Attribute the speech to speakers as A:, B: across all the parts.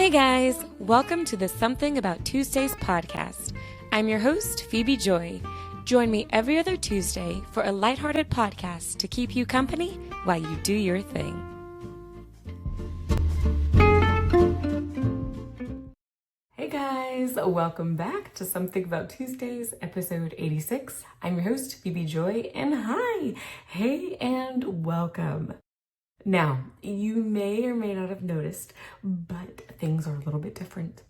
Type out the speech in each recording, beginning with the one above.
A: Hey guys, welcome to the Something About Tuesdays podcast. I'm your host, Phebe Joi. Join me every other Tuesday for a lighthearted podcast to keep you company while you do your thing. Hey guys, welcome back to Something About Tuesdays, episode 86. I'm your host, Phebe Joi, and hi, hey, and welcome. Now, you may or may not have noticed, but things are a little bit different.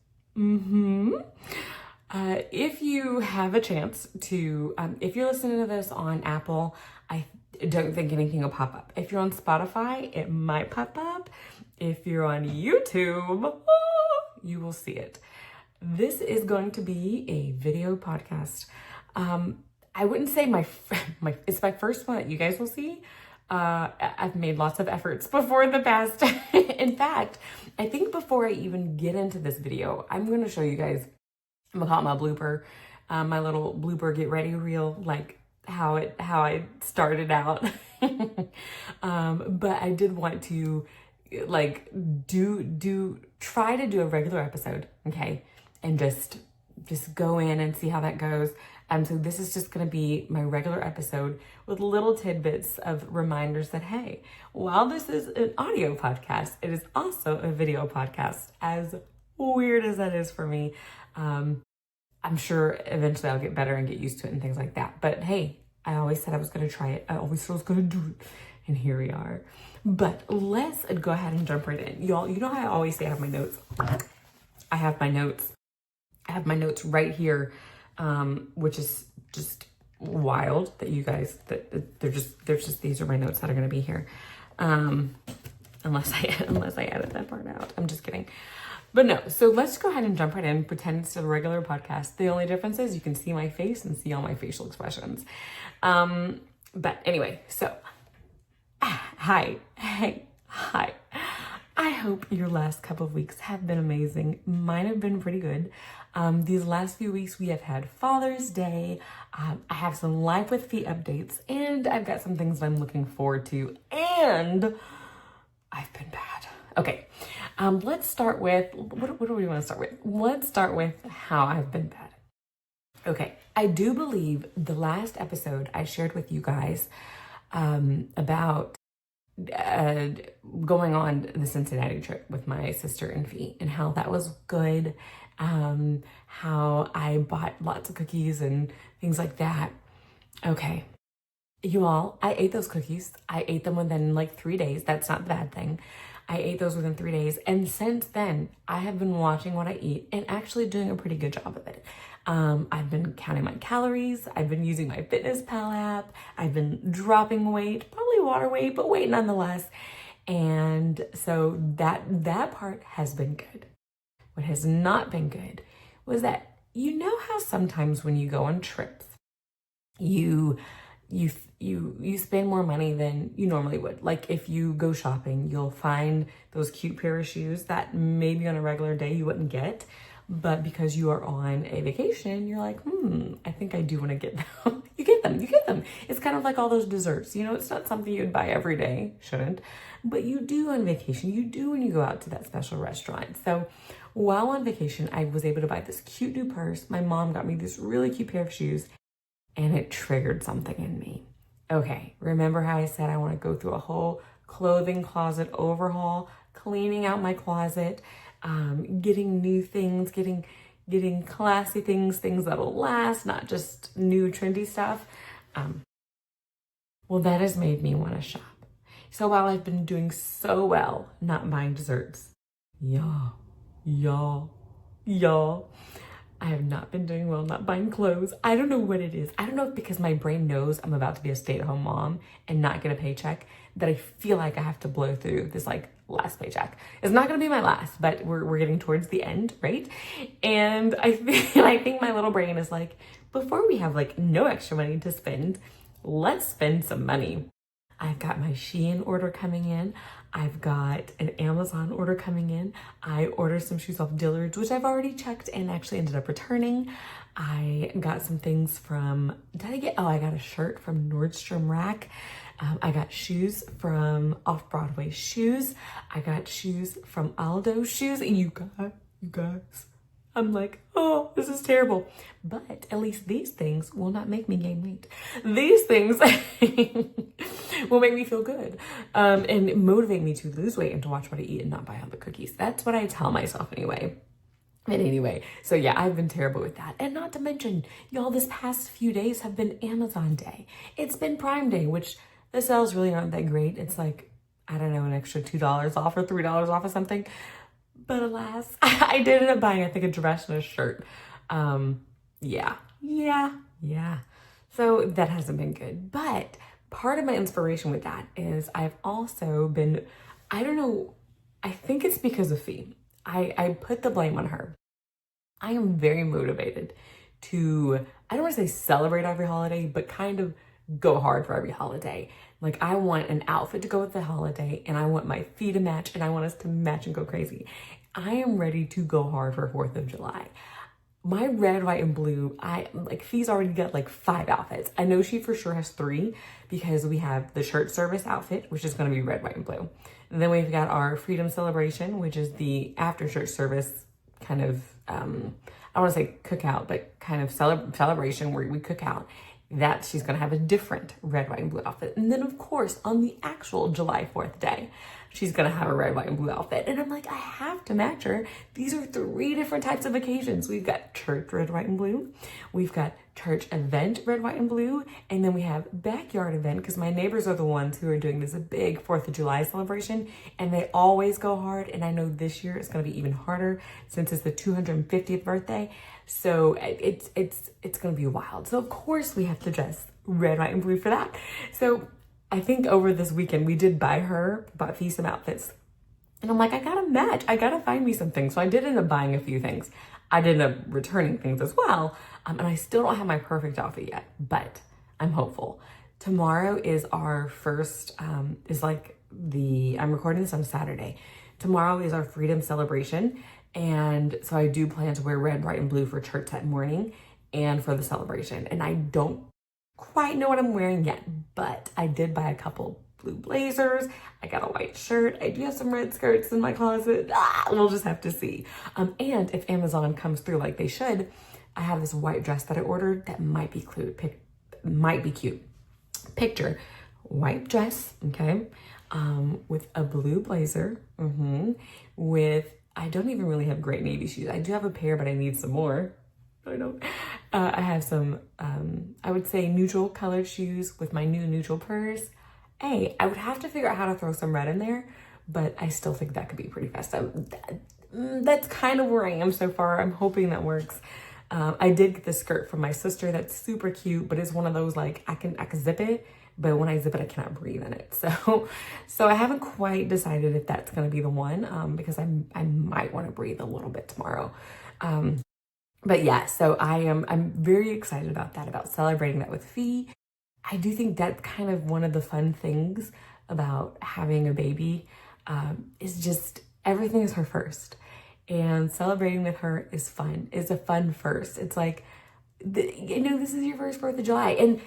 A: If you have a chance to, if you're listening to this on Apple, I don't think anything will pop up. If you're on Spotify, it might pop up. If you're on YouTube, you will see it. This is going to be a video podcast. I wouldn't say it's my first one that you guys will see. I've made lots of efforts before the past. In fact, I think before I even get into this video, I'm going to show you guys, I'm gonna call it my blooper, my little blooper get ready reel, like how I started out. But I did want to like try to do a regular episode, okay? And just go in and see how that goes. So this is just going to be my regular episode with little tidbits of reminders that, hey, while this is an audio podcast, it is also a video podcast, as weird as that is for me. I'm sure eventually I'll get better and get used to it and things like that. But hey, I always said I was going to try it. I always said I was going to do it. And here we are. But let's go ahead and jump right in. Y'all, you know how I always say I have my notes? I have my notes right here. Which is just wild that you guys, that they're just, these are my notes that are going to be here. Unless I edit that part out. I'm just kidding. But no, so let's go ahead and jump right in, pretend it's a regular podcast. The only difference is you can see my face and see all my facial expressions. But anyway, so, hi. I hope your last couple of weeks have been amazing. Mine have been pretty good. These last few weeks, we have had Father's Day. I have some Life with Phee updates, and I've got some things that I'm looking forward to, and I've been bad. Okay, let's start with, what do we want to start with? Let's start with how I've been bad. Okay, I do believe the last episode I shared with you guys about going on the Cincinnati trip with my sister and Phee, and how that was good. How I bought lots of cookies and things like that. Okay, you all, I ate those cookies. I ate them within like 3 days. That's not the bad thing. I ate those within 3 days. And since then, I have been watching what I eat and actually doing a pretty good job of it. I've been counting my calories. I've been using my FitnessPal app. I've been dropping weight, probably water weight, but weight nonetheless. And so that part has been good. What has not been good was that, you know how sometimes when you go on trips, you spend more money than you normally would. Like if you go shopping, you'll find those cute pair of shoes that maybe on a regular day you wouldn't get. But because you are on a vacation, you're like, I think I do want to get them. You get them. It's kind of like all those desserts. You know, it's not something you'd buy every day, shouldn't. But you do on vacation. You do when you go out to that special restaurant. So while on vacation, I was able to buy this cute new purse. My mom got me this really cute pair of shoes, and it triggered something in me. Okay, remember how I said I want to go through a whole clothing closet overhaul, cleaning out my closet, getting new things, getting classy things that'll last, not just new trendy stuff. Well, that has made me want to shop. So while I've been doing so well not buying desserts, y'all, I have not been doing well not buying clothes. I don't know what it is. I don't know if because my brain knows I'm about to be a stay-at-home mom and not get a paycheck, that I feel like I have to blow through this like last paycheck. It's not going to be my last, but we're getting towards the end, right? And I think my little brain is like, before we have like no extra money to spend, let's spend some money. I've got my Shein order coming in. I've got an Amazon order coming in. I ordered some shoes off Dillard's, which I've already checked and actually ended up returning. I got some things from, I got a shirt from Nordstrom Rack. I got shoes from Off-Broadway Shoes. I got shoes from Aldo Shoes. And you guys, I'm like, oh, this is terrible. But at least these things will not make me gain weight. These things will make me feel good and motivate me to lose weight and to watch what I eat and not buy all the cookies. That's what I tell myself anyway. And anyway, so yeah, I've been terrible with that. And not to mention, y'all, this past few days have been Amazon Day. It's been Prime Day, which the sales really aren't that great. It's like, I don't know, an extra $2 off or $3 off or something. But alas, I did end up buying, I think, a dress and a shirt. Yeah. So that hasn't been good. But part of my inspiration with that is I've also been, I don't know, I think it's because of Phebe. I put the blame on her. I am very motivated to, I don't want to say celebrate every holiday, but kind of go hard for every holiday. Like, I want an outfit to go with the holiday, and I want my feet to match, and I want us to match and go crazy. I am ready to go hard for 4th of July. My red, white, and blue, Phebe's already got like 5 outfits. I know she for sure has 3 because we have the church service outfit, which is going to be red, white, and blue. And then we've got our freedom celebration, which is the after church service kind of, I don't want to say cookout, but kind of celebration where we cook out. That she's going to have a different red, white, and blue outfit. And then, of course, on the actual July 4th day, she's going to have a red, white, and blue outfit. And I'm like, I have to match her. These are 3 different types of occasions. We've got church red, white, and blue. We've got church event red, white, and blue. And then we have backyard event because my neighbors are the ones who are doing this big 4th of July celebration. And they always go hard. And I know this year it's going to be even harder since it's the 250th birthday. So it's going to be wild. So of course we have to dress red, white, and blue for that. So I think over this weekend we did bought Phebe some outfits. And I'm like, I gotta match. I gotta find me some things. So I did end up buying a few things. I did end up returning things as well. And I still don't have my perfect outfit yet, but I'm hopeful. Tomorrow is our first, I'm recording this on Saturday. Tomorrow is our freedom celebration. And so I do plan to wear red, white, and blue for church that morning and for the celebration. And I don't quite know what I'm wearing yet, but I did buy a couple blue blazers. I got a white shirt. I do have some red skirts in my closet. We'll just have to see. And if Amazon comes through like they should, I have this white dress that I ordered that might be cute. Picture white dress, okay, with a blue blazer, with, I don't even really have great navy shoes. I do have a pair, but I need some more. I don't. I have some, I would say neutral colored shoes with my new neutral purse. Hey, I would have to figure out how to throw some red in there, but I still think that could be pretty festive. That's kind of where I am so far. I'm hoping that works. I did get the skirt from my sister that's super cute, but it's one of those like I can zip it, but when I zip it, I cannot breathe in it. So I haven't quite decided if that's going to be the one, because I might want to breathe a little bit tomorrow. But yeah, so I'm very excited about that, about celebrating that with Phebe. I do think that's kind of one of the fun things about having a baby, is just everything is her first. And celebrating with her is fun. It's a fun first. It's like, this is your first 4th of July. And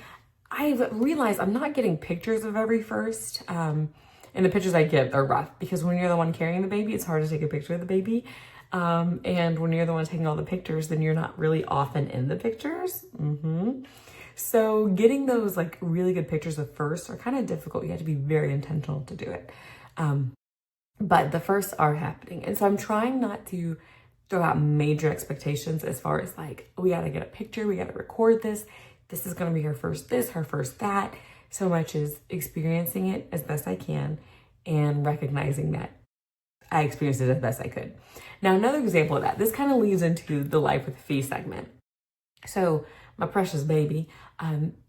A: I've realized I'm not getting pictures of every first. And the pictures I get are rough because when you're the one carrying the baby, it's hard to take a picture of the baby. And when you're the one taking all the pictures, then you're not really often in the pictures. So getting those like really good pictures of first are kind of difficult. You have to be very intentional to do it. But the firsts are happening. And so I'm trying not to throw out major expectations as far as like, we got to get a picture. We got to record this. This is going to be her first this, her first that. So much as experiencing it as best I can and recognizing that I experienced it as best I could. Now, another example of that, this kind of leads into the Life with Phebe segment. So my precious baby,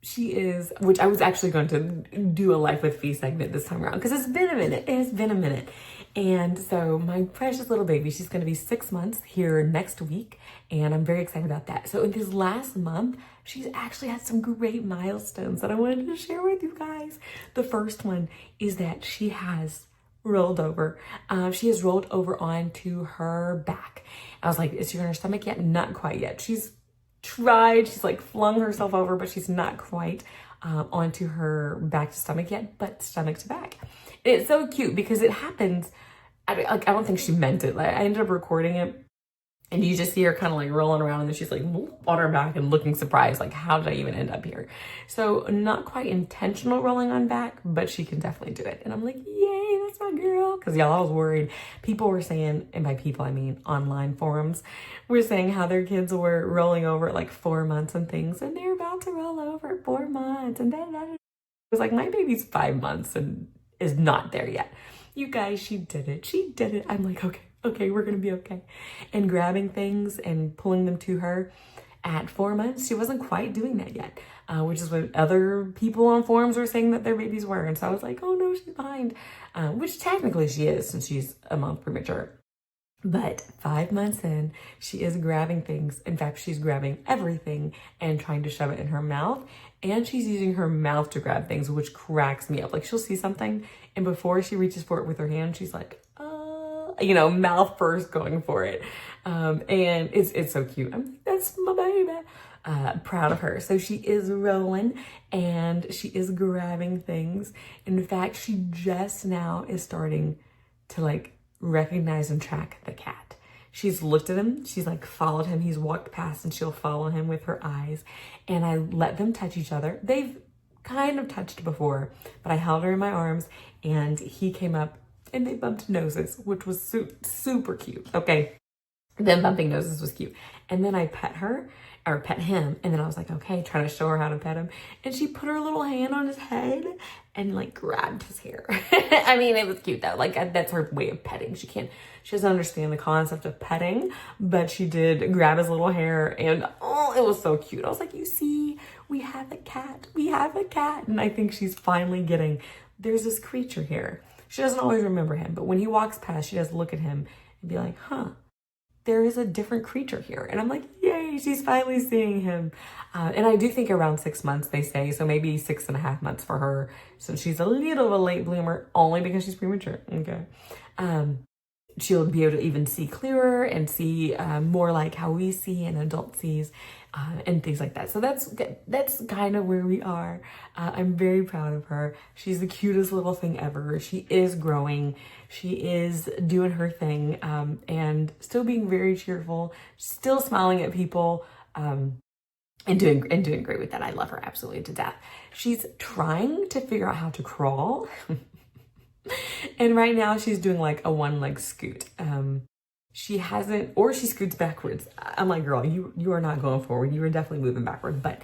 A: she is, which I was actually going to do a Life with Phebe segment this time around because it's been a minute. It has been a minute. And so my precious little baby, she's going to be 6 months here next week. And I'm very excited about that. So in this last month, she's actually had some great milestones that I wanted to share with you guys. The first one is that she has rolled over. She has rolled over onto her back. I was like, is she on her stomach yet? Not quite yet. She's tried. She's like flung herself over, but she's not quite onto her back to stomach yet, but stomach to back. And it's so cute because it happens. I don't think she meant it. Like, I ended up recording it, and you just see her kind of like rolling around, and then she's like on her back and looking surprised, like, how did I even end up here? So not quite intentional rolling on back, but she can definitely do it. And I'm like, yay, that's my girl. Because y'all, I was worried. People were saying, and by people I mean online forums, were saying how their kids were rolling over at like 4 months and things, and they're about to roll over at 4 months. And then it was like, my baby's 5 months and is not there yet. You guys, she did it. She did it. I'm like, okay, we're going to be okay. And grabbing things and pulling them to her at 4 months, she wasn't quite doing that yet, which is what other people on forums were saying that their babies were. And so I was like, oh no, she's behind, which technically she is since she's a month premature. But 5 months in, she is grabbing things. In fact, she's grabbing everything and trying to shove it in her mouth. And she's using her mouth to grab things, which cracks me up. Like, she'll see something, and before she reaches for it with her hand, she's like, mouth first going for it. And it's so cute. I'm like, that's my baby. Proud of her. So she is rolling and she is grabbing things. In fact, she just now is starting to like recognize and track the cat. She's looked at him. She's like followed him. He's walked past and she'll follow him with her eyes. And I let them touch each other. They've kind of touched before, but I held her in my arms and he came up and they bumped noses, which was super cute. Okay, them bumping noses was cute. And then I pet him. And then I was like, okay, trying to show her how to pet him. And she put her little hand on his head and like grabbed his hair. I mean, it was cute though. Like, that's her way of petting. She doesn't understand the concept of petting, but she did grab his little hair and oh, it was so cute. I was like, you see, we have a cat. We have a cat. And I think she's finally getting, there's this creature here. She doesn't always remember him, but when he walks past, she does look at him and be like, huh, there is a different creature here. And I'm like, yay, she's finally seeing him. And I do think around 6 months, they say, so maybe 6.5 months for her. So she's a little of a late bloomer, only because she's premature, okay? She'll be able to even see clearer and see more like how we see an adult sees and things like that. So that's kind of where we are. I'm very proud of her. She's the cutest little thing ever. She is growing. She is doing her thing and still being very cheerful, still smiling at people and doing great with that. I love her absolutely to death. She's trying to figure out how to crawl. And right now she's doing like a one-leg scoot. She hasn't, or she scoots backwards. I'm like, girl, you are not going forward. You are definitely moving backward. But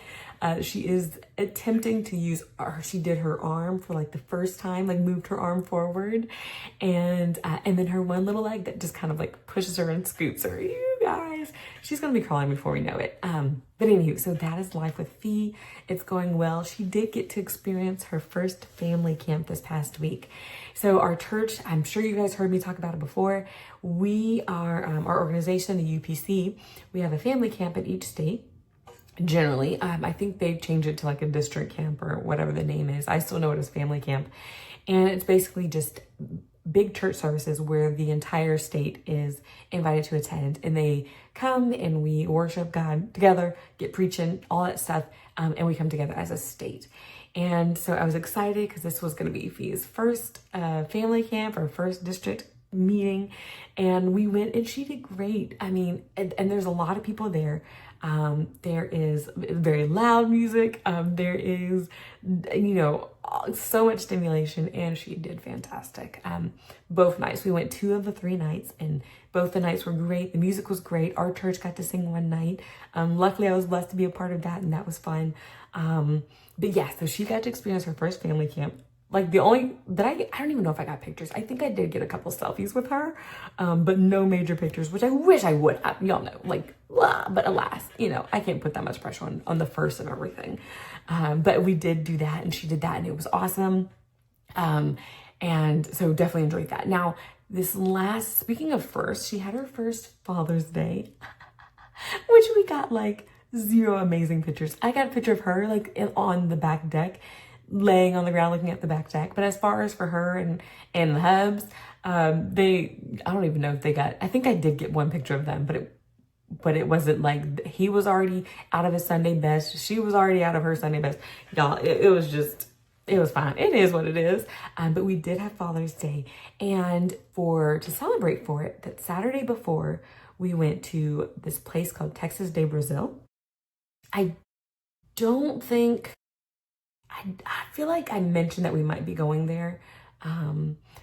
A: she is attempting to use, she did her arm for like the first time, like moved her arm forward. And then her one little leg that just kind of like pushes her and scoots her. You guys, she's going to be crawling before we know it. But anywho, so that is life with Phebe. It's going well. She did get to experience her first family camp this past week. So our church, I'm sure you guys heard me talk about it before. We are, our organization, the UPC, we have a family camp at each state. Generally, I think they've changed it to like a district camp or whatever the name is. I still know it as family camp. And it's basically just big church services where the entire state is invited to attend, and they come and we worship God together, get preaching, all that stuff, and we come together as a state. And so I was excited because this was going to be Phebe's first family camp, or first district meeting, and we went and she did great. I mean, and there's a lot of people there. There is very loud music. There is, so much stimulation, and she did fantastic. Both nights, we went 2 of the 3 nights, and both the nights were great. The music was great. Our church got to sing one night. Luckily I was blessed to be a part of that, and that was fun. But yeah, so she got to experience her first family camp. Like the only that I don't even know if I got pictures. I think I did get a couple selfies with her, but no major pictures, which I wish I would have. Y'all know, like, blah, but alas, I can't put that much pressure on the first of everything. But we did do that, and she did that, and it was awesome. And so definitely enjoyed that. Now, speaking of first, she had her first Father's Day, which we got like 0 amazing pictures. I got a picture of her like on the back deck, laying on the ground looking at the back deck. But as far as for her and the hubs, I don't even know if they got, I think I did get one picture of them, but but it wasn't like he was already out of his Sunday best. She was already out of her Sunday best. Y'all, it was just, it was fine. It is what it is. But we did have Father's Day. And to celebrate for it, that Saturday before, we went to this place called Texas de Brazil. I don't think, I feel like I mentioned that we might be going there.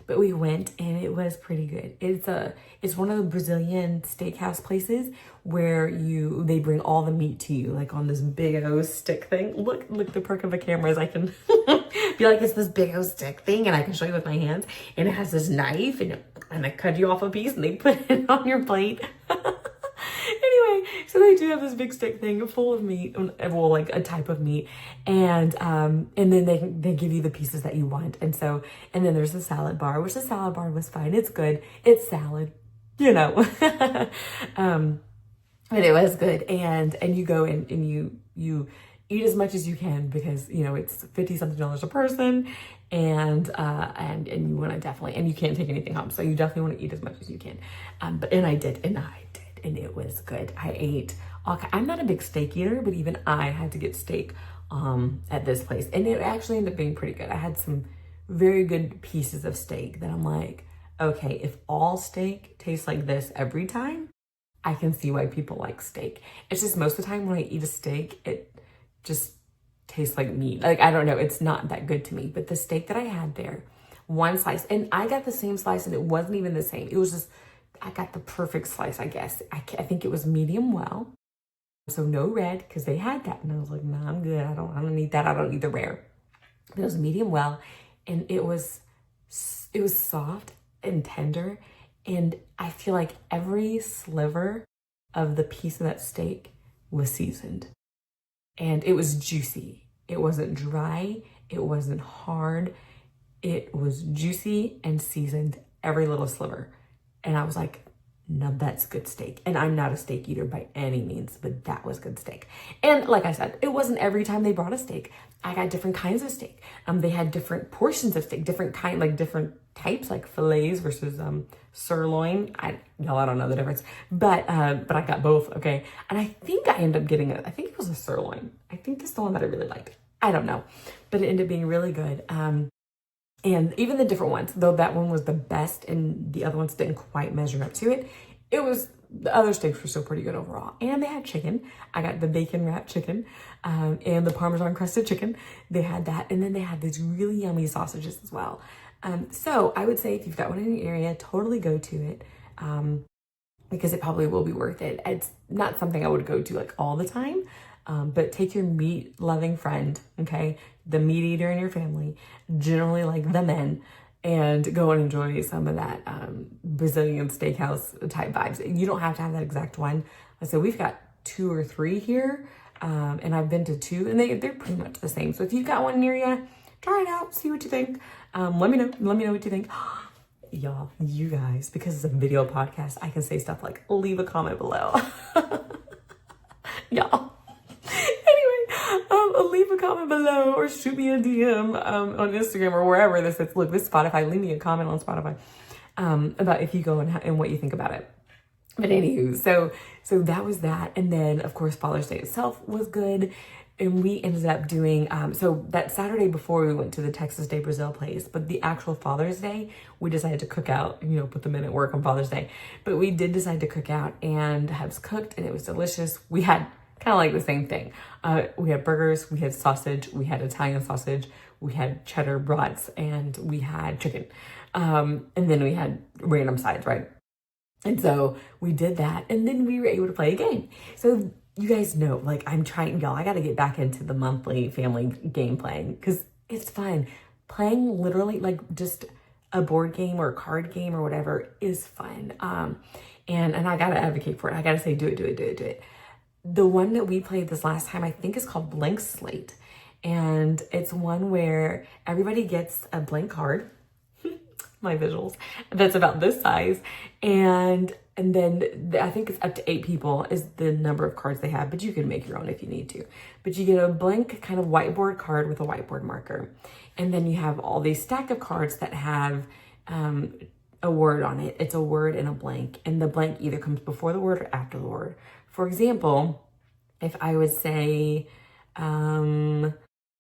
A: But we went and it was pretty good. It's one of the Brazilian steakhouse places where they bring all the meat to you, like on this big old stick thing. Look the perk of a camera is I can be like, it's this big old stick thing and I can show you with my hands, and it has this knife and I cut you off a piece and they put it on your plate. Anyway, so they do have this big stick thing full of meat, well, like a type of meat, and then they give you the pieces that you want, and then there's a salad bar, which the salad bar was fine. It's good. It's salad, but it was good, and you go in and you eat as much as you can because it's $50-something a person, and you want to definitely, and you can't take anything home, so you definitely want to eat as much as you can. And I did. And it was good. I ate I'm not a big steak eater, but even I had to get steak at this place. And it actually ended up being pretty good. I had some very good pieces of steak that I'm like, okay, if all steak tastes like this every time, I can see why people like steak. It's just most of the time when I eat a steak, it just tastes like meat. Like, I don't know, it's not that good to me. But the steak that I had there, one slice, and I got the same slice and it wasn't even the same. It was just, I got the perfect slice, I guess. I think it was medium well. So no red, because they had that. And I was like, nah, I'm good. I don't need that. I don't need the rare. But it was medium well. And it was soft and tender. And I feel like every sliver of the piece of that steak was seasoned. And it was juicy. It wasn't dry. It wasn't hard. It was juicy and seasoned, every little sliver. And I was like, no, that's good steak. And I'm not a steak eater by any means, but that was good steak. And like I said, it wasn't every time they brought a steak. I got different kinds of steak. They had different portions of steak, different types, like fillets versus sirloin. I don't know the difference, but I got both. Okay. And I think I ended up getting I think it was a sirloin. I think it's the one that I really liked. I don't know, but it ended up being really good. And even the different ones, though that one was the best and the other ones didn't quite measure up to it, the other steaks were still pretty good overall. And they had chicken. I got the bacon wrapped chicken and the Parmesan crusted chicken. They had that. And then they had these really yummy sausages as well. So I would say if you've got one in your area, totally go to it because it probably will be worth it. It's not something I would go to like all the time. But take your meat-loving friend, okay, the meat eater in your family, generally like the men, and go and enjoy some of that Brazilian steakhouse type vibes. You don't have to have that exact one. So we've got 2 or 3 here, and I've been to 2, and they're pretty much the same. So if you've got one near you, try it out, see what you think. Let me know what you think. Y'all, you guys, because it's a video podcast, I can say stuff like, leave a comment below. Y'all. Leave a comment below or shoot me a DM on Instagram or wherever this is. Look, this is Spotify. Leave me a comment on Spotify about if you go and what you think about it. But anywho, so that was that. And then, of course, Father's Day itself was good. And we ended up doing, so that Saturday before we went to the Texas de Brazil place, but the actual Father's Day, we decided to cook out, put them in at work on Father's Day. But we did decide to cook out, and Hebs cooked and it was delicious. We had kind of like the same thing. We had burgers, we had sausage, we had Italian sausage, we had cheddar brats, and we had chicken. And then we had random sides, right? And so we did that, and then we were able to play a game. So you guys know, like, I'm trying, y'all, I got to get back into the monthly family game playing because it's fun. Playing literally like just a board game or a card game or whatever is fun. And I got to advocate for it. I got to say, do it. The one that we played this last time, I think is called Blank Slate. And it's one where everybody gets a blank card, my visuals, that's about this size. And then I think it's up to 8 people is the number of cards they have, but you can make your own if you need to. But you get a blank kind of whiteboard card with a whiteboard marker. And then you have all these stack of cards that have a word on it. It's a word and a blank. And the blank either comes before the word or after the word. For example, if I would say,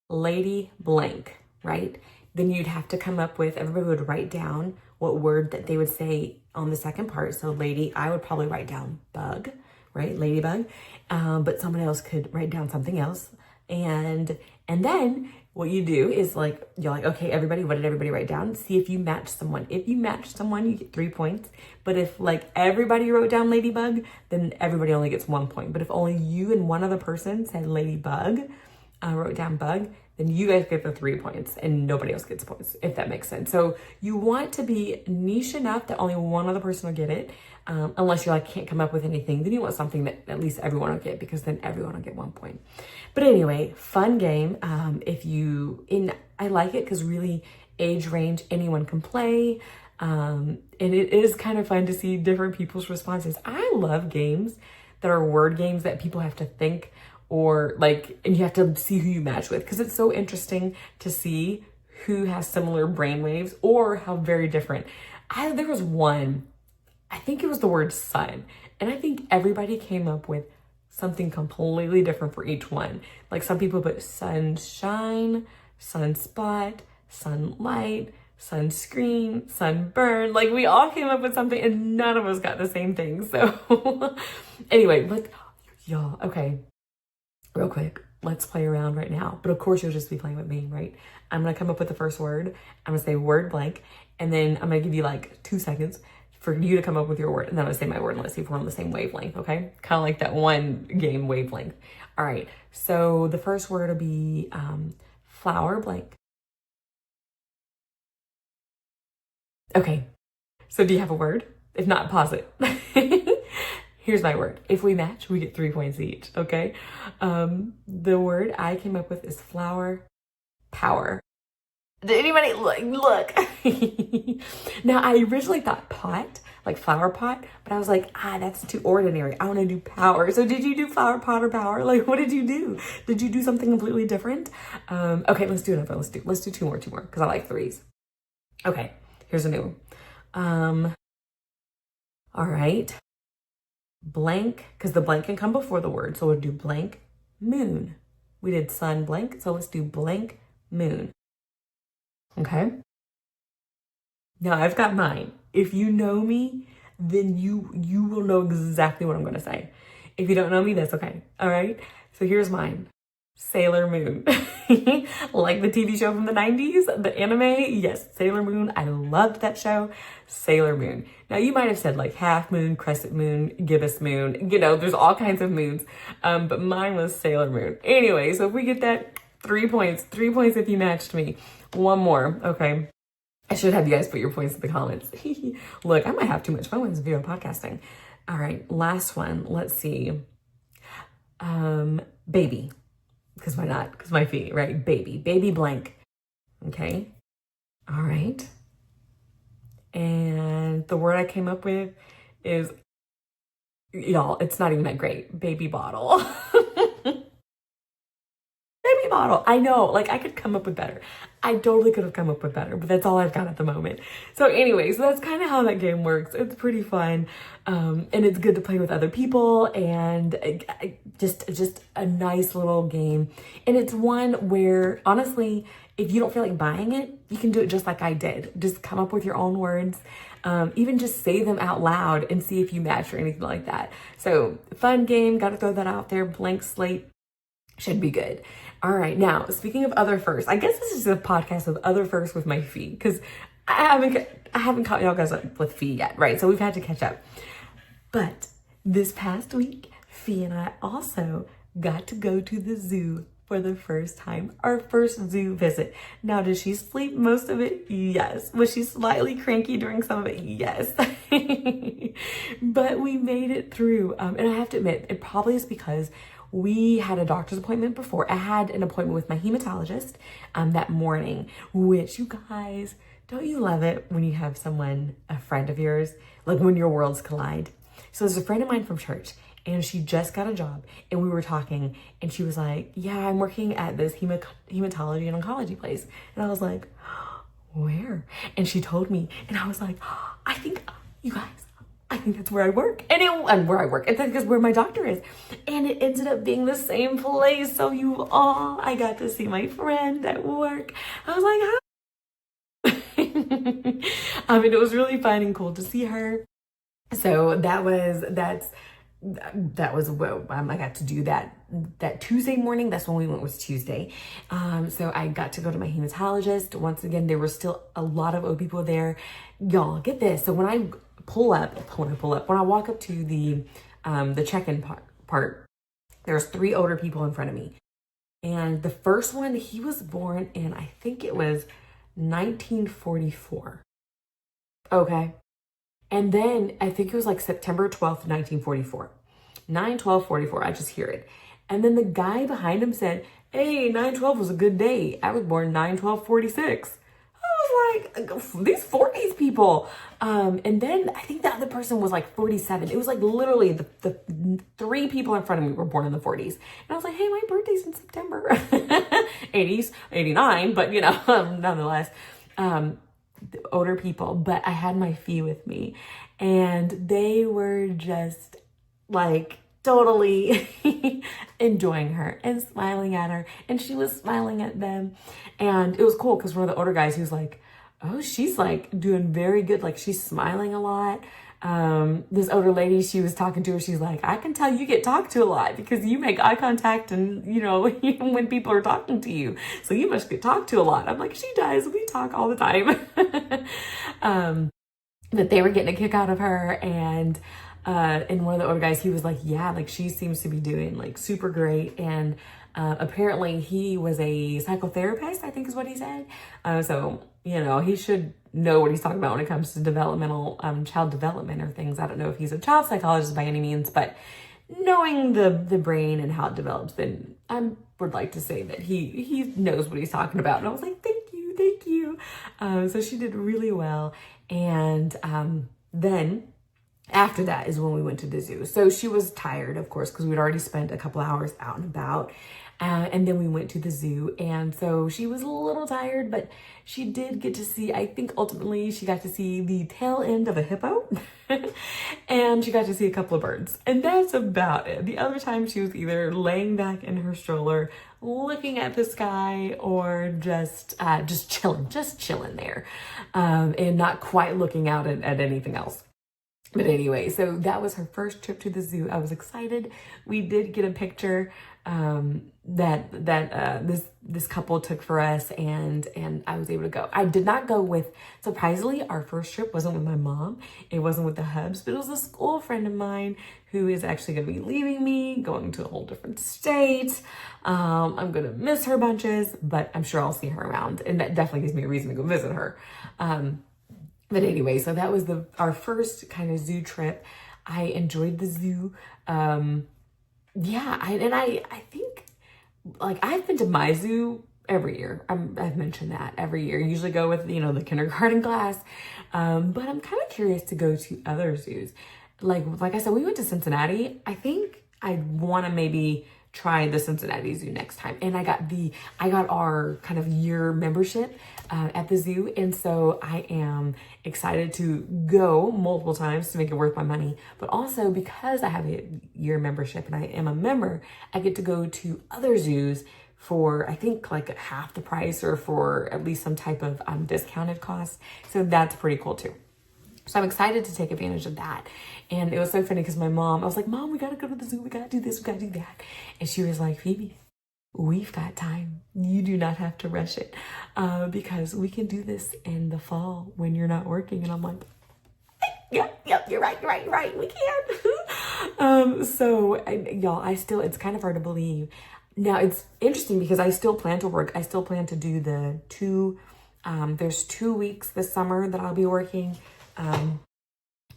A: lady blank, right? Then you'd have to come up with, everybody would write down what word that they would say on the second part. So lady, I would probably write down bug, right? Ladybug. But someone else could write down something else. And then what you do is like, you're like, okay, everybody, what did everybody write down? See if you match someone. If you match someone, you get 3 points. But if like everybody wrote down ladybug, then everybody only gets 1 point. But if only you and one other person said ladybug, wrote down bug, then you guys get the 3 points and nobody else gets points, if that makes sense. So you want to be niche enough that only one other person will get it. Unless you like can't come up with anything, then you want something that at least everyone will get, because then everyone will get 1 point. But anyway, fun game. I like it because really age range, anyone can play. And it is kind of fun to see different people's responses. I love games that are word games that people have to think, or like, and you have to see who you match with, because it's so interesting to see who has similar brainwaves or how very different. There was one, I think it was the word sun, and I think everybody came up with something completely different for each one. Like some people put sunshine, sunspot, sunlight, sunscreen, sunburn. Like we all came up with something and none of us got the same thing. So anyway, y'all, okay. Real quick, let's play around right now. But of course, you'll just be playing with me, right? I'm going to come up with the first word. I'm going to say word blank. And then I'm going to give you like 2 seconds for you to come up with your word. And then I'm going to say my word and let's see if we're on the same wavelength, okay? Kind of like that one game wavelength. All right. So the first word will be flower blank. Okay. So do you have a word? If not, pause it. Here's my word. If we match, we get 3 points each, okay? The word I came up with is flower power. Did anybody look? Now, I originally thought pot, like flower pot, but I was like, that's too ordinary. I want to do power. So did you do flower pot or power? Like, what did you do? Did you do something completely different? Okay, let's do another. Let's do two more, because I like threes. Okay, here's a new one. All right. Blank, because the blank can come before the word. So we'll do blank moon. We did sun blank, so let's do blank moon. Okay. Now I've got mine. If you know me, then you will know exactly what I'm going to say. If you don't know me, that's okay. All right. So here's mine. Sailor Moon. Like the TV show from the 90s, the anime. Yes, Sailor Moon. I loved that show. Sailor Moon. Now you might have said like half moon, crescent moon, gibbous moon. You know, there's all kinds of moons. But mine was Sailor Moon. Anyway, so if we get that 3 points, 3 points if you matched me. One more. Okay. I should have you guys put your points in the comments. Look, I might have too much fun with this video podcasting. All right. Last one. Let's see. Baby. Because why not? Because my feet, right? Baby blank. Okay. All right. And the word I came up with is, y'all, it's not even that great. Baby bottle. Baby bottle. I know, like I could come up with better. I totally could have come up with better, but that's all I've got at the moment. So anyway, so that's kind of how that game works. It's pretty fun. And it's good to play with other people, and just a nice little game. And it's one where honestly, if you don't feel like buying it, you can do it just like I did. Just come up with your own words. Even just say them out loud and see if you match or anything like that. So fun game. Got to throw that out there. Blank slate should be good. All right. Now, speaking of other firsts, I guess this is a podcast of other firsts with my Phee, because I haven't caught y'all guys up with Phee yet, right? So we've had to catch up. But this past week, Phee and I also got to go to the zoo for the first time, our first zoo visit. Now, did she sleep most of it? Yes. Was she slightly cranky during some of it? Yes. But we made it through. And I have to admit, it probably is because we had a doctor's appointment before. I had an appointment with my hematologist that morning, which, you guys, don't you love it when you have someone, a friend of yours, like when your worlds collide? So there's a friend of mine from church, and she just got a job, and we were talking, and she was like, yeah, I'm working at this hematology and oncology place. And I was like, where? And she told me, and I was like, I think, you guys, I think that's where I work. And where I work. It's because where my doctor is. And it ended up being the same place. So I got to see my friend at work. I was like, hi. And it was really fun and cool to see her. So I got to do that Tuesday morning. That's when we went, was Tuesday. So I got to go to my hematologist. Once again, there were still a lot of old people there. Y'all, get this. So when I walk up to the check-in part, there's 3 older people in front of me. And the first one, he was born in, I think it was 1944. Okay. And then I think it was like September 12th, 1944. 9/12/44, I just hear it. And then the guy behind him said, hey, 9/12 was a good day. I was born 9/12/46. I was like, these 40s people. And then I think the other person was like 47. It was like literally the 3 people in front of me were born in the 40s. And I was like, hey, my birthday's in September. 80s, 89, but nonetheless. The older people, but I had my Phee with me, and they were just like totally enjoying her and smiling at her, and she was smiling at them. And it was cool because one of the older guys, he was like, oh, she's like doing very good, like she's smiling a lot. This older lady she was talking to, she's like, I can tell you get talked to a lot because you make eye contact and when people are talking to you, so you must get talked to a lot. I'm like, she does, we talk all the time. But they were getting a kick out of her, and one of the older guys, he was like, yeah, like she seems to be doing like super great. And apparently he was a psychotherapist, I think is what he said. So he should know what he's talking about when it comes to developmental child development or things. I don't know if he's a child psychologist by any means, but knowing the brain and how it develops, then I would like to say that he knows what he's talking about. And I was like, thank you. So she did really well. And then after that is when we went to the zoo. So she was tired, of course, because we'd already spent a couple hours out and about. And then we went to the zoo. And so she was a little tired, but she did get to see, I think ultimately she got to see the tail end of a hippo. And she got to see a couple of birds. And that's about it. The other time she was either laying back in her stroller, looking at the sky, or just chilling there. And not quite looking out at anything else. But anyway, so that was her first trip to the zoo. I was excited. We did get a picture that this couple took for us, and I was able to go. I did not go with, surprisingly, our first trip wasn't with my mom. It wasn't with the hubs, but it was a school friend of mine who is actually going to be leaving me, going to a whole different state. I'm going to miss her bunches, but I'm sure I'll see her around, and that definitely gives me a reason to go visit her. But anyway, so that was our first kind of zoo trip. I enjoyed the zoo. I think, like, I've been to my zoo every year. I've mentioned that every year. I usually go with, the kindergarten class. But I'm kind of curious to go to other zoos. Like I said, we went to Cincinnati. I think I'd want to maybe try the Cincinnati Zoo next time. And I got our kind of year membership at the zoo. And so I am excited to go multiple times to make it worth my money. But also because I have a year membership and I am a member, I get to go to other zoos for, I think, like half the price or for at least some type of discounted cost. So that's pretty cool too. So I'm excited to take advantage of that. And it was so funny because I was like, Mom, we got to go to the zoo. We got to do this. We got to do that. And she was like, Phoebe, we've got time. You do not have to rush it because we can do this in the fall when you're not working. And I'm like, yep, you're right. We can. It's kind of hard to believe. Now it's interesting because I still plan to work. I still plan to do there's 2 weeks this summer that I'll be working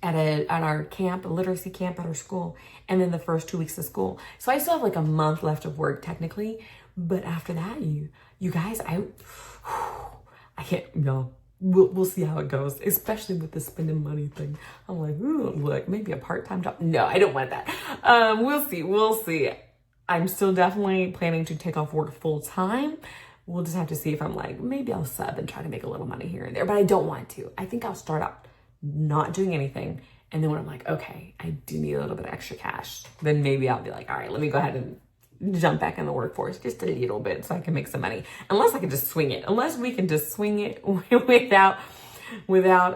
A: at our camp, a literacy camp at our school, and then the first 2 weeks of school. So I still have like a month left of work technically, but after that, you guys, I can't, we'll see how it goes, especially with the spending money thing. I'm like, ooh, look, maybe a part-time job. No, I don't want that. We'll see. I'm still definitely planning to take off work full time. We'll just have to see if I'm like, maybe I'll sub and try to make a little money here and there, but I don't want to. I think I'll start out not doing anything And then when I'm like, okay, I do need a little bit of extra cash, then maybe I'll be like, all right, let me go ahead and jump back in the workforce just a little bit so I can make some money. Unless I can just swing it. Unless we can just swing it without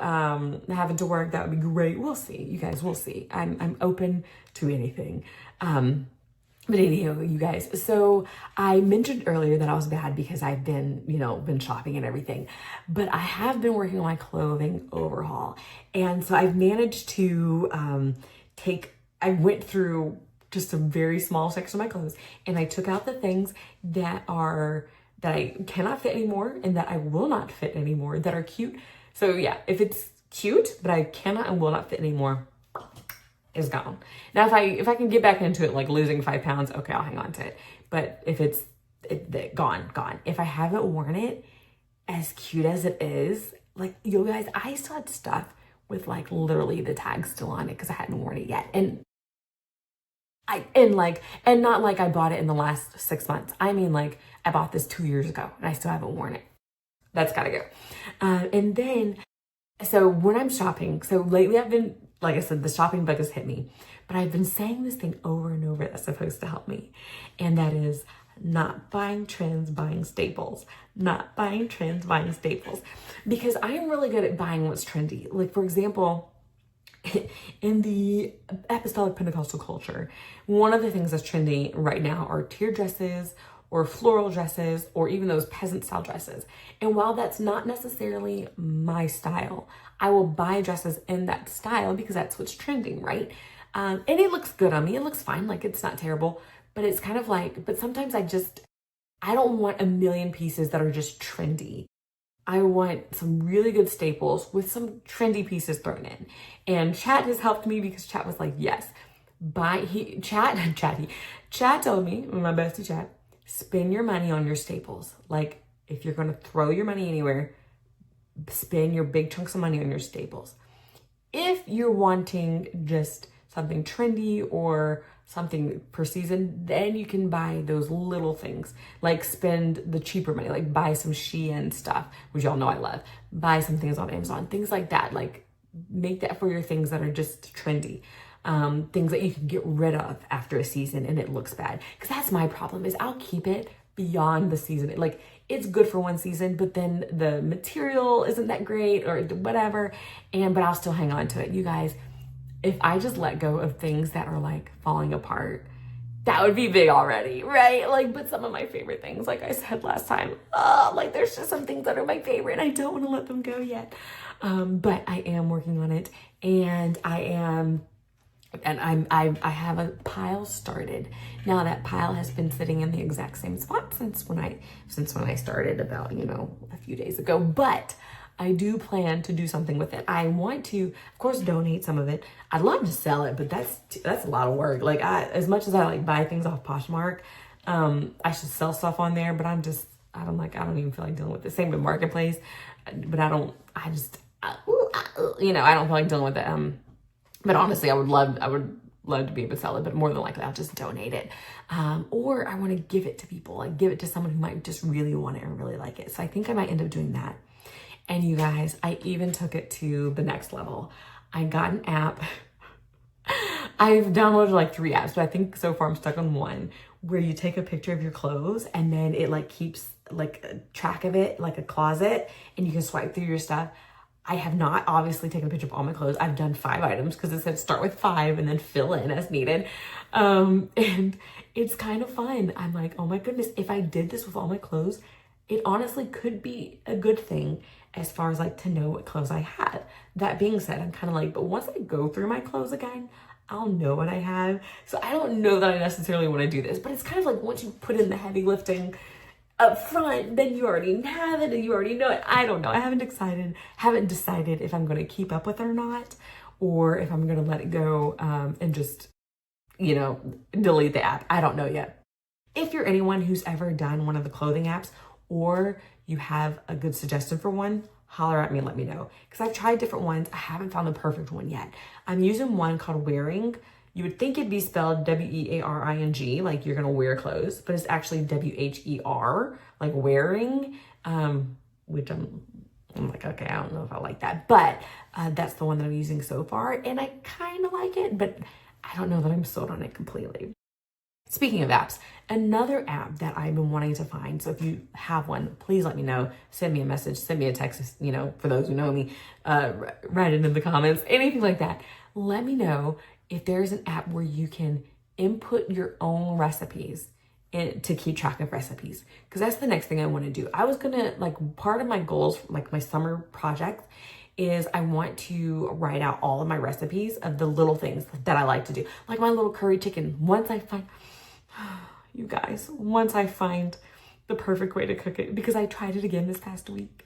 A: having to work, that would be great. We'll see, you guys, we'll see. I'm open to anything. But anyhow, you guys, so I mentioned earlier that I was bad because I've been, been shopping and everything, but I have been working on my clothing overhaul. And so I've managed to I went through just a very small section of my clothes, and I took out the things that I cannot fit anymore and that I will not fit anymore, that are cute. So yeah, if it's cute, but I cannot and will not fit anymore, is gone. Now, if I can get back into it, like losing 5 pounds, okay, I'll hang on to it. But if it's gone. If I haven't worn it, as cute as it is, like, you guys, I still had stuff with like literally the tag still on it because I hadn't worn it yet. And not like I bought it in the last 6 months. I mean, like, I bought this 2 years ago and I still haven't worn it. That's gotta go. And then, so when I'm shopping, so lately I've been, like I said, the shopping bug has hit me, but I've been saying this thing over and over that's supposed to help me. And that is not buying trends, buying staples. Not buying trends, buying staples. Because I am really good at buying what's trendy. Like, for example, in the apostolic Pentecostal culture, one of the things that's trendy right now are tier dresses or floral dresses or even those peasant style dresses. And while that's not necessarily my style, I will buy dresses in that style because that's what's trending, right? And it looks good on me. It looks fine. Like, it's not terrible, but it's kind of like, but sometimes I don't want a million pieces that are just trendy. I want some really good staples with some trendy pieces thrown in. And Chat has helped me because Chat was like, yes, Chat told me, my bestie Chat, spend your money on your staples. Like, if you're going to throw your money anywhere, spend your big chunks of money on your staples. If you're wanting just something trendy or something per season, then you can buy those little things, like spend the cheaper money, like buy some Shein stuff, which y'all know I love. Buy some things on Amazon, things like that. Like, make that for your things that are just trendy. Things that you can get rid of after a season and it looks bad. Because that's my problem, is I'll keep it beyond the season. Like, it's good for one season, but then the material isn't that great or whatever, but I'll still hang on to it. You guys, if I just let go of things that are like falling apart, that would be big already, right? Like, but some of my favorite things, like I said last time, like, there's just some things that are my favorite and I don't want to let them go yet. But I am working on it, and I have a pile started. Now that pile has been sitting in the exact same spot since when I started about, a few days ago, but I do plan to do something with it. I want to, of course, donate some of it. I'd love to sell it, but that's a lot of work. Like, as much as I like buy things off Poshmark, I should sell stuff on there, but I don't even feel like dealing with the same with Marketplace, but I don't feel like dealing with it. But honestly, I would love to be able to sell it, but more than likely I'll just donate it. Or I want to give it to people, like give it to someone who might just really want it and really like it. So I think I might end up doing that. And you guys, I even took it to the next level. I got an app. I've downloaded like 3 apps, but I think so far I'm stuck on one, where you take a picture of your clothes and then it like keeps like a track of it, like a closet, and you can swipe through your stuff. I have not obviously taken a picture of all my clothes. I've done 5 items because it said start with 5 and then fill in as needed. And it's kind of fun. I'm like, oh my goodness, if I did this with all my clothes, it honestly could be a good thing as far as like to know what clothes I had. That being said, I'm kind of like, but once I go through my clothes again, I'll know what I have. So I don't know that I necessarily want to do this, but it's kind of like once you put in the heavy lifting up front, then you already have it and you already know it. I don't know. I haven't decided if I'm going to keep up with it or not, or if I'm going to let it go and just, delete the app. I don't know yet. If you're anyone who's ever done one of the clothing apps, or you have a good suggestion for one, holler at me and let me know. Because I've tried different ones. I haven't found the perfect one yet. I'm using one called Wearing. You would think it'd be spelled W-E-A-R-I-N-G, like you're gonna wear clothes, but it's actually W-H-E-R, like wearing, which I'm I'm like, okay, I don't know if I like that, but that's the one that I'm using so far, and I kind of like it, but I don't know that I'm sold on it completely. Speaking of apps, another app that I've been wanting to find, so if you have one, please let me know. Send me a message, send me a text, for those who know me, write it in the comments, anything like that. Let me know if there's an app where you can input your own recipes to keep track of recipes. Because that's the next thing I want to do. I was going to, part of my goals, my summer project, is I want to write out all of my recipes of the little things that I like to do. Like my little curry chicken. Once I find the perfect way to cook it, because I tried it again this past week.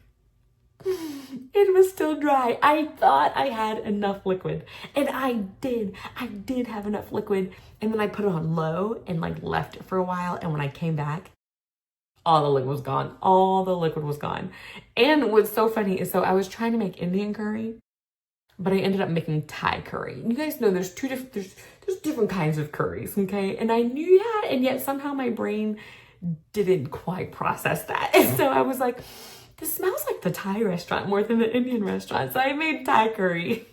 A: It was still dry. I thought I had enough liquid, and I did have enough liquid. And then I put it on low and left it for a while. And when I came back, all the liquid was gone. And what's so funny is, so I was trying to make Indian curry, but I ended up making Thai curry. You guys know there's different kinds of curries, okay? And I knew that, and yet somehow my brain didn't quite process that. And so I was like, this smells like the Thai restaurant more than the Indian restaurant. So I made Thai curry,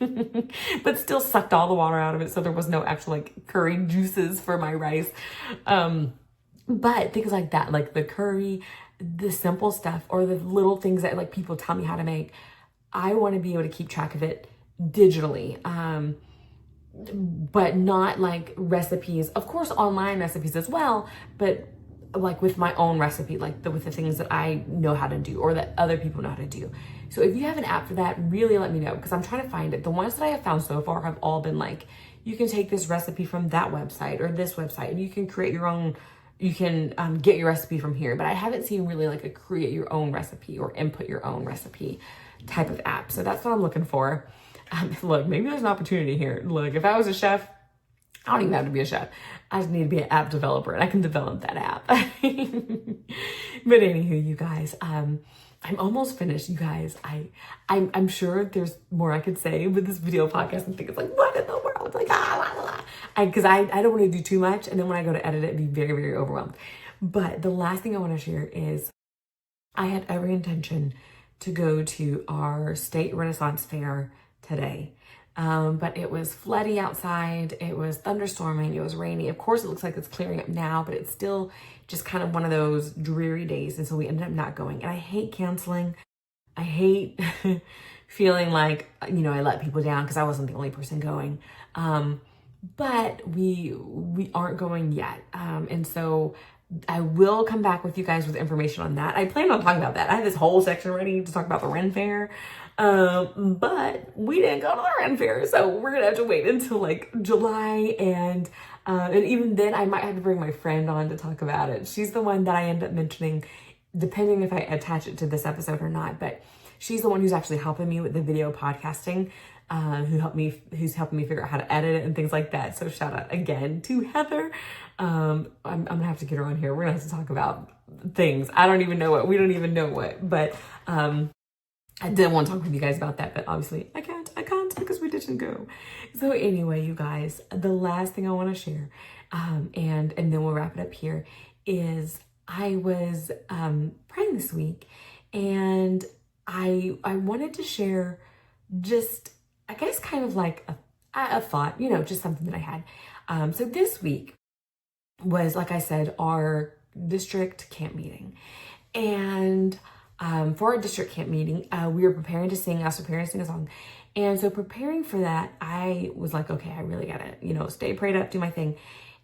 A: but still sucked all the water out of it. So there was no actual curry juices for my rice. But things like that, like the curry, the simple stuff, or the little things that people tell me how to make, I want to be able to keep track of it digitally. But not recipes, of course, online recipes as well, but with my own recipe, with the things that I know how to do or that other people know how to do. So if you have an app for that, really let me know, because I'm trying to find it. The ones that I have found so far have all been you can take this recipe from that website or this website, and you can create your own, you can get your recipe from here. But I haven't seen really a create your own recipe or input your own recipe type of app. So that's what I'm looking for. Look, maybe there's an opportunity here. Look, if I was a chef, I don't even have to be a chef. I just need to be an app developer, and I can develop that app. But anywho, you guys, I'm almost finished, you guys. I'm sure there's more I could say with this video podcast and think it's what in the world? Because I don't want to do too much, and then when I go to edit it, be very, very overwhelmed. But the last thing I want to share is I had every intention to go to our state Renaissance fair today. But it was floody outside, it was thunderstorming, it was rainy. Of course, it looks like it's clearing up now, but it's still just kind of one of those dreary days. And so we ended up not going. And I hate canceling. I hate feeling like, I let people down because I wasn't the only person going. But we aren't going yet. And so I will come back with you guys with information on that. I plan on talking about that. I had this whole section ready to talk about the Ren Fair. But we didn't go to the Ren Fair, so we're gonna have to wait until July, and even then I might have to bring my friend on to talk about it. She's the one that I end up mentioning, depending if I attach it to this episode or not, but she's the one who's actually helping me with the video podcasting, who's helping me figure out how to edit it and things like that. So shout out again to Heather. I'm gonna have to get her on here. We're gonna have to talk about things. We don't even know what, but I did want to talk with you guys about that, but obviously I can't because we didn't go. So anyway, you guys, the last thing I want to share, and then we'll wrap it up here, is I was praying this week, and I wanted to share just, I guess, kind of a thought, just something that I had. So this week was, like I said, our district camp meeting, and for our district camp meeting, we were preparing to sing a song. And so preparing for that, I was like, okay, I really gotta, stay prayed up, do my thing.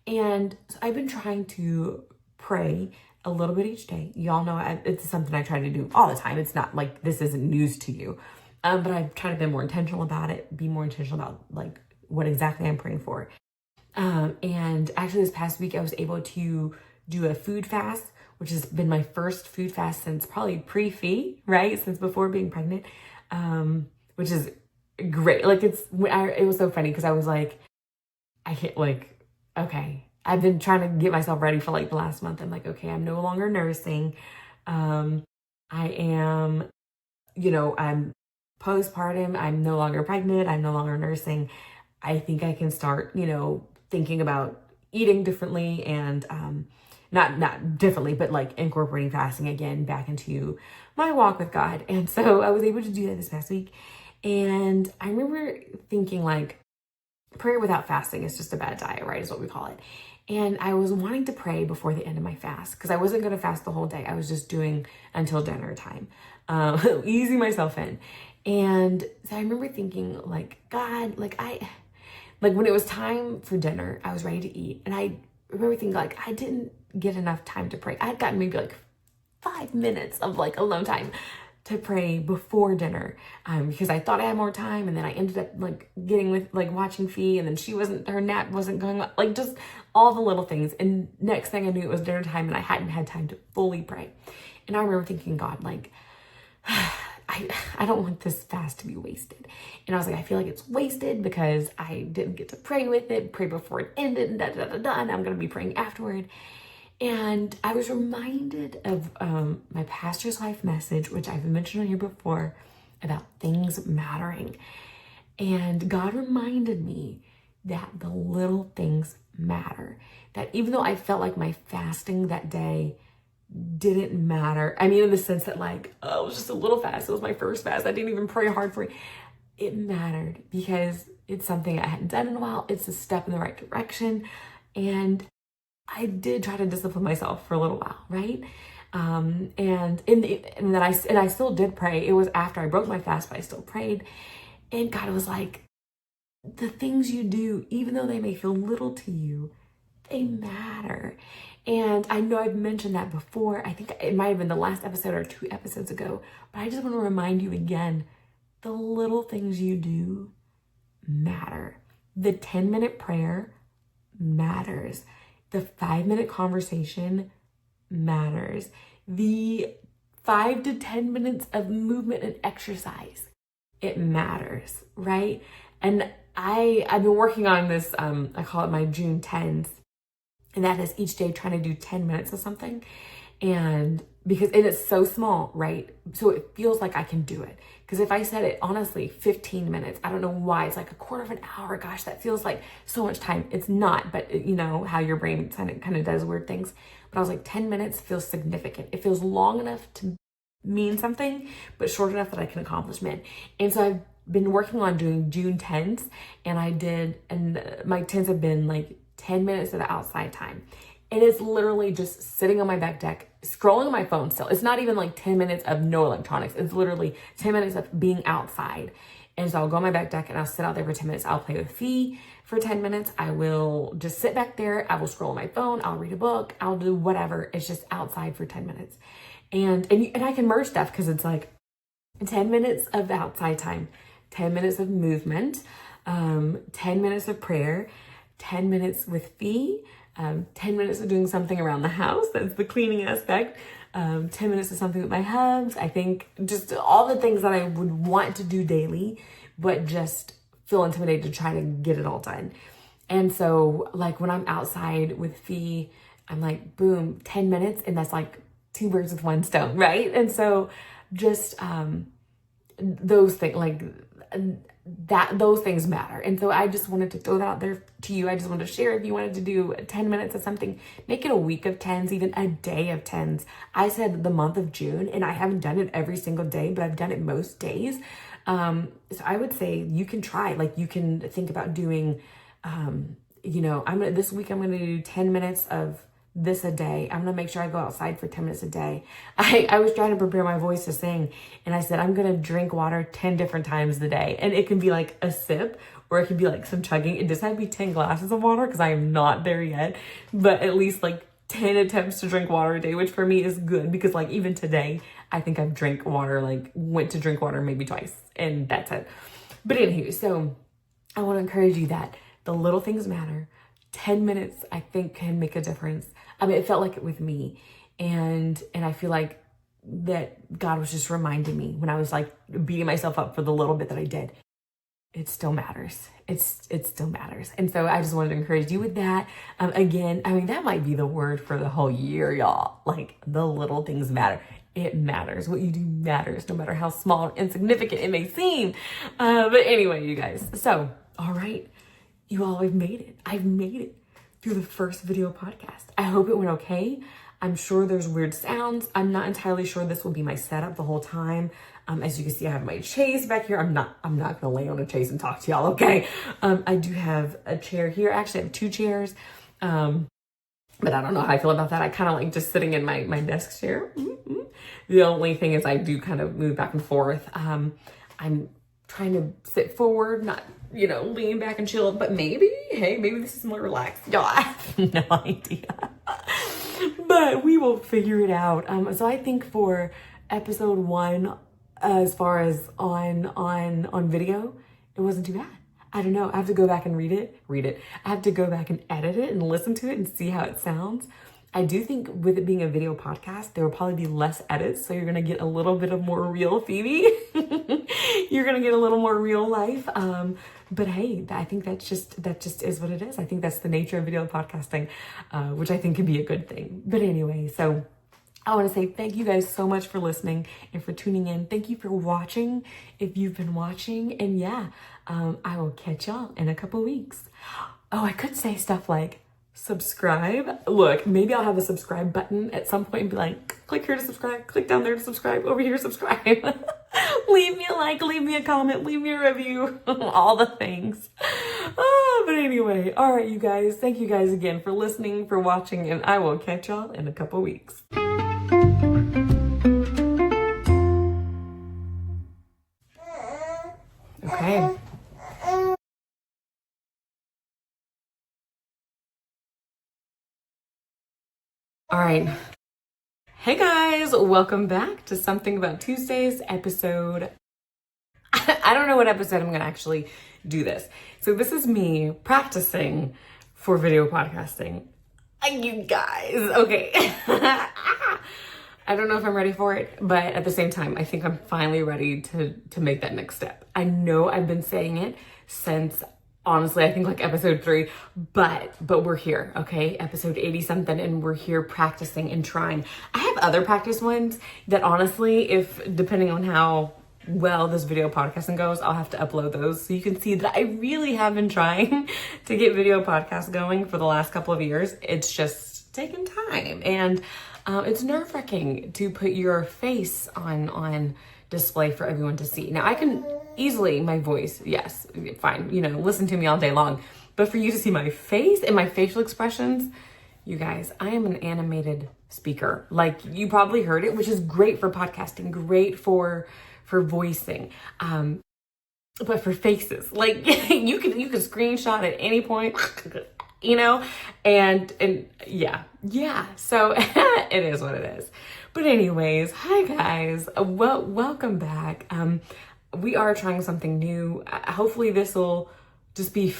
A: And so I've been trying to pray a little bit each day. Y'all know it's something I try to do all the time. It's not like this isn't news to you. But I've tried to be more intentional about it, be more intentional about what exactly I'm praying for. And actually this past week, I was able to do a food fast, which has been my first food fast since probably pre-Phoe, right? Since before being pregnant, which is great. It was so funny because I was like, I can't, okay, I've been trying to get myself ready for the last month. I'm like, okay, I'm no longer nursing. I am, I'm postpartum. I'm no longer pregnant. I'm no longer nursing. I think I can start, thinking about eating differently and not differently, but like incorporating fasting again back into my walk with God. And so I was able to do that this past week. And I remember thinking like, prayer without fasting is just a bad diet, right? Is what we call it. And I was wanting to pray before the end of my fast because I wasn't going to fast the whole day. I was just doing until dinner time, easing myself in. And so I remember thinking like, God, like when it was time for dinner, I was ready to eat. And I remember thinking like, I didn't get enough time to pray. I had gotten maybe like 5 minutes of like alone time to pray before dinner, because I thought I had more time, and then I ended up like getting with like watching Phebe, and then her nap wasn't going on, like just all the little things. And next thing I knew, it was dinner time and I hadn't had time to fully pray. And I remember thinking, God, like, I don't want this fast to be wasted. And I was like, I feel like it's wasted because I didn't get to pray before it ended, and and I'm going to be praying afterward. And I was reminded of my pastor's wife message, which I've mentioned on here before, about things mattering. And God reminded me that the little things matter. That even though I felt like my fasting that day didn't matter, I mean, in the sense that like, oh, it was just a little fast. It was my first fast. I didn't even pray hard for it. It mattered because it's something I hadn't done in a while. It's a step in the right direction. And I did try to discipline myself for a little while, right? And then I still did pray. It was after I broke my fast, but I still prayed. And God was like, the things you do, even though they may feel little to you, they matter. And I know I've mentioned that before. I think it might have been the last episode or 2 episodes ago, but I just want to remind you again, the little things you do matter. The 10-minute prayer matters. The 5-minute conversation matters. The 5 to 10 minutes of movement and exercise, it matters, right? And I've been working on this, I call it my June 10s, and that is each day trying to do 10 minutes of something. And it's so small, right? So it feels like I can do it. Because if I said it, honestly, 15 minutes, I don't know why, it's like a quarter of an hour. Gosh, that feels like so much time. It's not, but you know how your brain kind of does weird things. But I was like, 10 minutes feels significant. It feels long enough to mean something, but short enough that I can accomplish it. And so I've been working on doing June 10s, and my 10s have been like 10 minutes of the outside time. And it's literally just sitting on my back deck, scrolling on my phone still. It's not even like 10 minutes of no electronics. It's literally 10 minutes of being outside. And so I'll go on my back deck and I'll sit out there for 10 minutes. I'll play with Phebe for 10 minutes. I will just sit back there. I will scroll on my phone. I'll read a book. I'll do whatever. It's just outside for 10 minutes. And I can merge stuff because it's like 10 minutes of outside time, 10 minutes of movement, 10 minutes of prayer, 10 minutes with Phebe, 10 minutes of doing something around the house. That's the cleaning aspect. 10 minutes of something with my hubs. I think just all the things that I would want to do daily, but just feel intimidated to try to get it all done. And so like when I'm outside with Phebe, I'm like, boom, 10 minutes. And that's like 2 birds with 1 stone, right? And so just those things, like those things matter. And so I just wanted to throw that out there to you. I just wanted to share, if you wanted to do 10 minutes of something, make it a week of 10s, even a day of 10s. I said the month of June, and I haven't done it every single day, but I've done it most days. So I would say you can try, like you can think about doing, this week I'm going to do 10 minutes of this a day. I'm going to make sure I go outside for 10 minutes a day. I was trying to prepare my voice to sing, and I said, I'm going to drink water 10 different times a day. And it can be like a sip, or it can be like some chugging. It doesn't have to be 10 glasses of water because I am not there yet, but at least like 10 attempts to drink water a day, which for me is good because like even today, I think I've went to drink water maybe twice, and that's it. But anywho, so I want to encourage you that the little things matter. 10 minutes, I think, can make a difference. I mean, it felt like it with me. And I feel like that God was just reminding me when I was like beating myself up for the little bit that I did. It still matters. It still matters. And so I just wanted to encourage you with that. Again, I mean, that might be the word for the whole year, y'all. Like, the little things matter. It matters. What you do matters, no matter how small or insignificant it may seem. But anyway, you guys. So, all right. You all have made it. I've made it through the first video podcast. I hope it went okay. I'm sure there's weird sounds. I'm not entirely sure this will be my setup the whole time. As you can see, I have my chaise back here. I'm not gonna lay on a chaise and talk to y'all, okay? I do have a chair here. Actually, I have 2 chairs. But I don't know how I feel about that. I kind of like just sitting in my desk chair. Mm-hmm. The only thing is I do kind of move back and forth. I'm trying to sit forward, not, lean back and chill, but maybe this is more relaxed. Y'all, I have no idea. But we will figure it out. So I think for episode 1, as far as on video, it wasn't too bad. I don't know. I have to go back and read it. I have to go back and edit it and listen to it and see how it sounds. I do think with it being a video podcast, there will probably be less edits. So you're going to get a little bit of more real Phoebe. You're going to get a little more real life. But hey, I think that just is what it is. I think that's the nature of video podcasting, which I think can be a good thing. But anyway, so I want to say thank you guys so much for listening and for tuning in. Thank you for watching if you've been watching. And yeah, I will catch y'all in a couple weeks. Oh, I could say stuff like subscribe. Look, maybe I'll have a subscribe button at some point and be like, click here to subscribe, click down there to subscribe, over here to subscribe. Leave me a like, leave me a comment, leave me a review, all the things. Oh, but anyway, all right, you guys. Thank you guys again for listening, for watching, and I will catch y'all in a couple weeks. Okay. All right. Hey guys, welcome back to Something About Tuesdays episode. I don't know what episode I'm gonna actually do this. So this is me practicing for video podcasting. You guys, okay. I don't know if I'm ready for it, but at the same time, I think I'm finally ready to make that next step. I know I've been saying it since, honestly, I think like episode 3, but we're here, okay? Episode 80 something, and we're here practicing and trying. I have other practice ones that honestly, if depending on how well this video podcasting goes, I'll have to upload those so you can see that I really have been trying to get video podcasts going for the last couple of years. It's just taken time, and it's nerve-wracking to put your face on display for everyone to see. Now I can easily, my voice, yes, fine, listen to me all day long, but for you to see my face and my facial expressions, you guys, I am an animated speaker. Like, you probably heard it, which is great for podcasting, great for voicing, but for faces, like you can screenshot at any point, and yeah, so it is what it is. But anyways, hi guys, welcome back. We are trying something new. Hopefully this will just be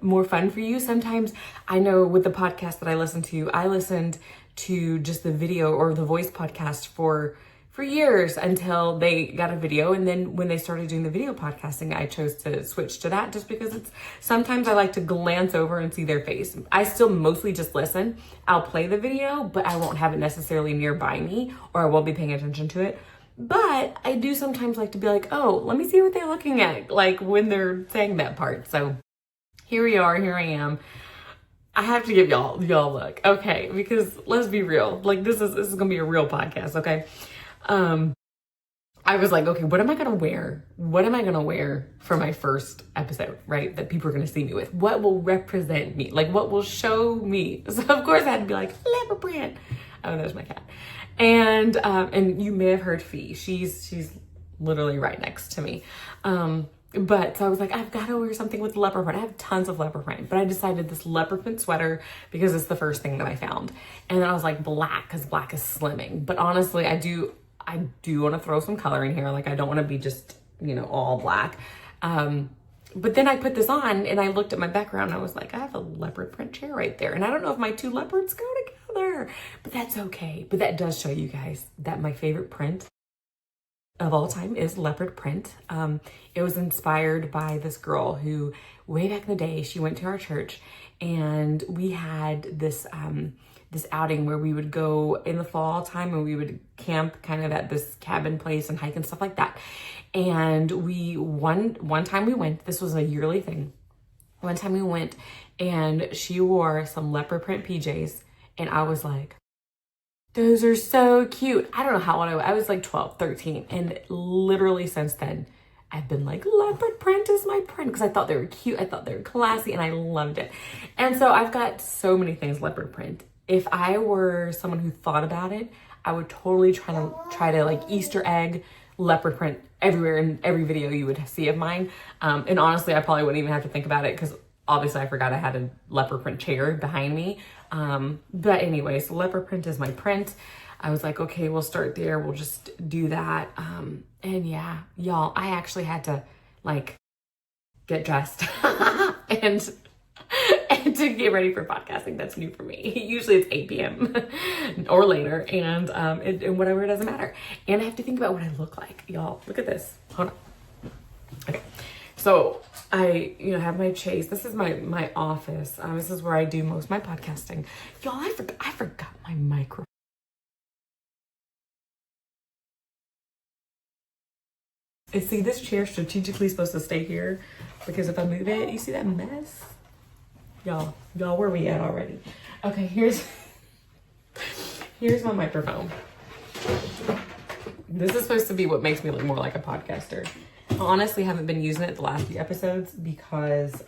A: more fun for you. Sometimes I know with the podcast that I listened to just the video or the voice podcast for years until they got a video. And then when they started doing the video podcasting, I chose to switch to that just because sometimes I like to glance over and see their face. I still mostly just listen. I'll play the video, but I won't have it necessarily nearby me, or I won't be paying attention to it. But I do sometimes like to be like, oh, let me see what they're looking at, like when they're saying that part. So here I am. I have to give y'all a look, okay? Because let's be real, like this is gonna be a real podcast, okay? I was like, okay, what am I gonna wear? What am I gonna wear for my first episode, right? That people are gonna see me with. What will represent me? Like, what will show me? So of course I had to be like, leopard print. Oh, there's my cat. And you may have heard Phebe. She's literally right next to me. But so I was like, I've got to wear something with leopard print. I have tons of leopard print, but I decided this leopard print sweater because it's the first thing that I found. And then I was like, black, because black is slimming. But honestly, I do want to throw some color in here. Like, I don't want to be just, all black. But then I put this on and I looked at my background and I was like, I have a leopard print chair right there. And I don't know if my 2 leopards go together, but that's okay. But that does show you guys that my favorite print of all time is leopard print. It was inspired by this girl who way back in the day, she went to our church and we had this outing where we would go in the fall time and we would camp kind of at this cabin place and hike and stuff like that. And one time we went, this was a yearly thing. One time we went and she wore some leopard print PJs and I was like, those are so cute. I don't know how old I was like 12, 13. And literally since then, I've been like, leopard print is my print, because I thought they were cute. I thought they were classy and I loved it. And so I've got so many things leopard print. If I were someone who thought about it, I would totally try to like Easter egg leopard print everywhere in every video you would see of mine. And honestly, I probably wouldn't even have to think about it because obviously I forgot I had a leopard print chair behind me. But anyway, so leopard print is my print. I was like, okay, we'll start there. We'll just do that. And yeah, y'all, I actually had to like get dressed and to get ready for podcasting. That's new for me. Usually it's 8 p.m. or later, and whatever, it doesn't matter. And I have to think about what I look like. Y'all, look at this. Hold on. Okay. So I, have my Chase. This is my office. This is where I do most of my podcasting. Y'all, I forgot my microphone. See, this chair strategically supposed to stay here because if I move it, you see that mess? Y'all, where we at already? Okay, here's my microphone. This is supposed to be what makes me look more like a podcaster. I honestly haven't been using it the last few episodes because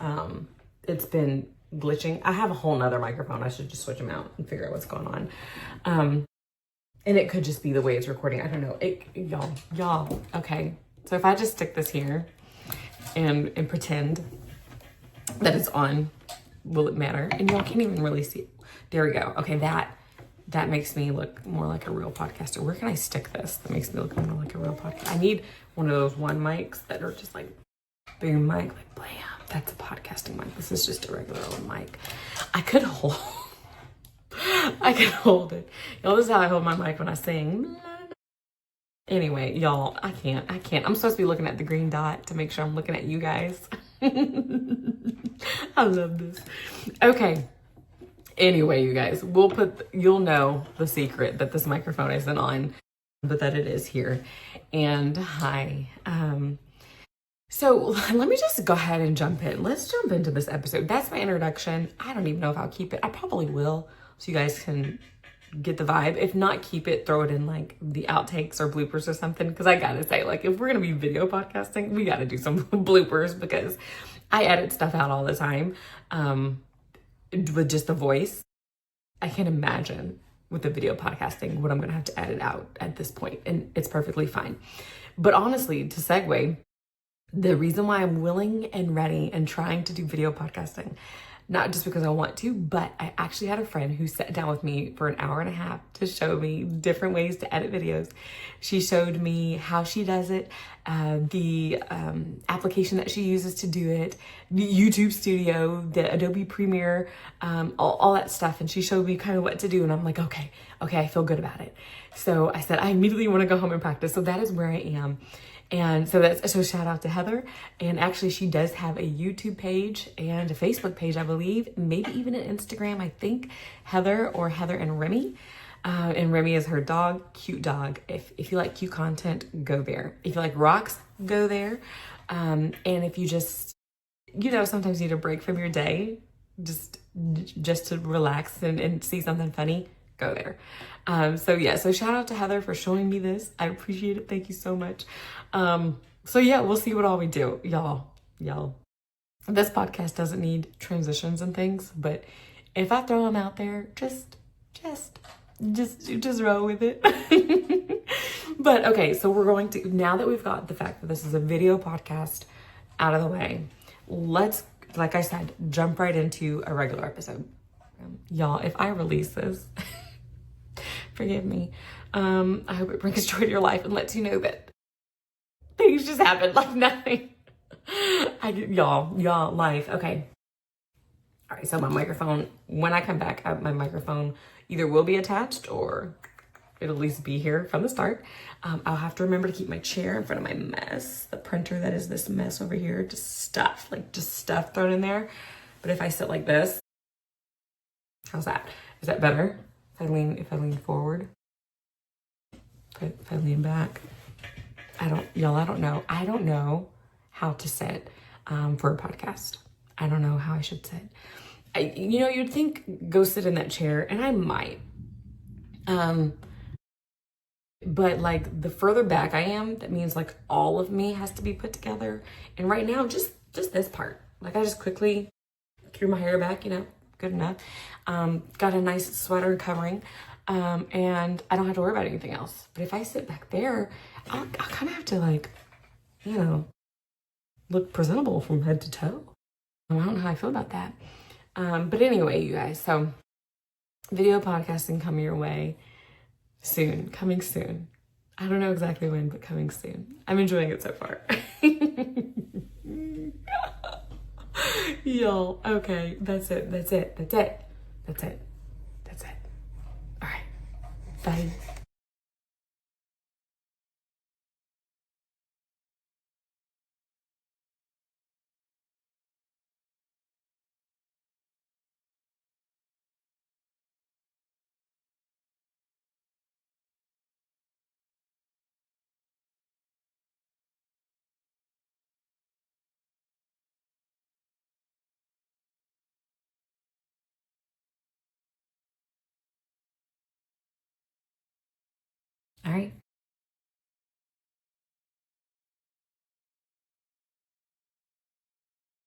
A: it's been glitching. I have a whole nother microphone. I should just switch them out and figure out what's going on. And it could just be the way it's recording. I don't know. Y'all, okay. So if I just stick this here and pretend that it's on, will it matter? And y'all can't even really see it. There we go. Okay, that makes me look more like a real podcaster. Where can I stick this that makes me look more like a real podcaster? I need one of those one mics that are just like boom mic, like blam. That's a podcasting mic. This is just a regular old mic. I could hold it. Y'all, this is how I hold my mic when I sing. Anyway, y'all, I can't. I'm supposed to be looking at the green dot to make sure I'm looking at you guys. I love this. Okay. Anyway, you guys, you'll know the secret that this microphone isn't on, but that it is here. And hi. So let me just go ahead and jump in. Let's jump into this episode. That's my introduction. I don't even know if I'll keep it. I probably will, so you guys can get the vibe. If not, keep it, throw it in like the outtakes or bloopers or something. Because I gotta say, like, if we're gonna be video podcasting, we gotta do some bloopers because I edit stuff out all the time with just the voice. I can't imagine with the video podcasting what I'm gonna have to edit out at this point, and it's perfectly fine. But honestly, to segue, the reason why I'm willing and ready and trying to do video podcasting, not just because I want to, but I actually had a friend who sat down with me for an hour and a half to show me different ways to edit videos. She showed me how she does it, the application that she uses to do it, the YouTube Studio, the Adobe Premiere, all that stuff. And she showed me kind of what to do. And I'm like, okay, I feel good about it. So I said, I immediately want to go home and practice. So that is where I am. And so shout out to Heather. And actually she does have a YouTube page and a Facebook page, I believe, maybe even an Instagram, I think, Heather and Remy. And Remy is her dog, cute dog. If you like cute content, go there. If you like rocks, go there. And if you just, sometimes need a break from your day, just to relax and see something funny, go there. So shout out to Heather for showing me this. I appreciate it. Thank you so much. So yeah, we'll see what all we do. Y'all. This podcast doesn't need transitions and things, but if I throw them out there, just roll with it. But okay, so we're going to, now that we've got the fact that this is a video podcast out of the way, let's, like I said, jump right into a regular episode. Y'all, if I release this, forgive me. I hope it brings joy to your life and lets you know that things just happen like nothing. Y'all, life. Okay. All right, so my microphone, when I come back, my microphone either will be attached or it'll at least be here from the start. I'll have to remember to keep my chair in front of my mess, the printer that is this mess over here, just stuff thrown in there. But if I sit like this, how's that? Is that better? If I lean forward, if I lean back, I don't know. I don't know how to sit for a podcast. I don't know how I should sit. You know, you'd think go sit in that chair, and I might. But like the further back I am, that means like all of me has to be put together. And right now, just this part. Like I just quickly threw my hair back, you know, good enough. Got a nice sweater covering, and I don't have to worry about anything else. But if I sit back there, I'll kind of have to like, you know, look presentable from head to toe. I don't know how I feel about that. But anyway, you guys, so video podcasting coming your way soon, coming soon. I don't know exactly when, but coming soon. I'm enjoying it so far. Y'all, okay, that's it.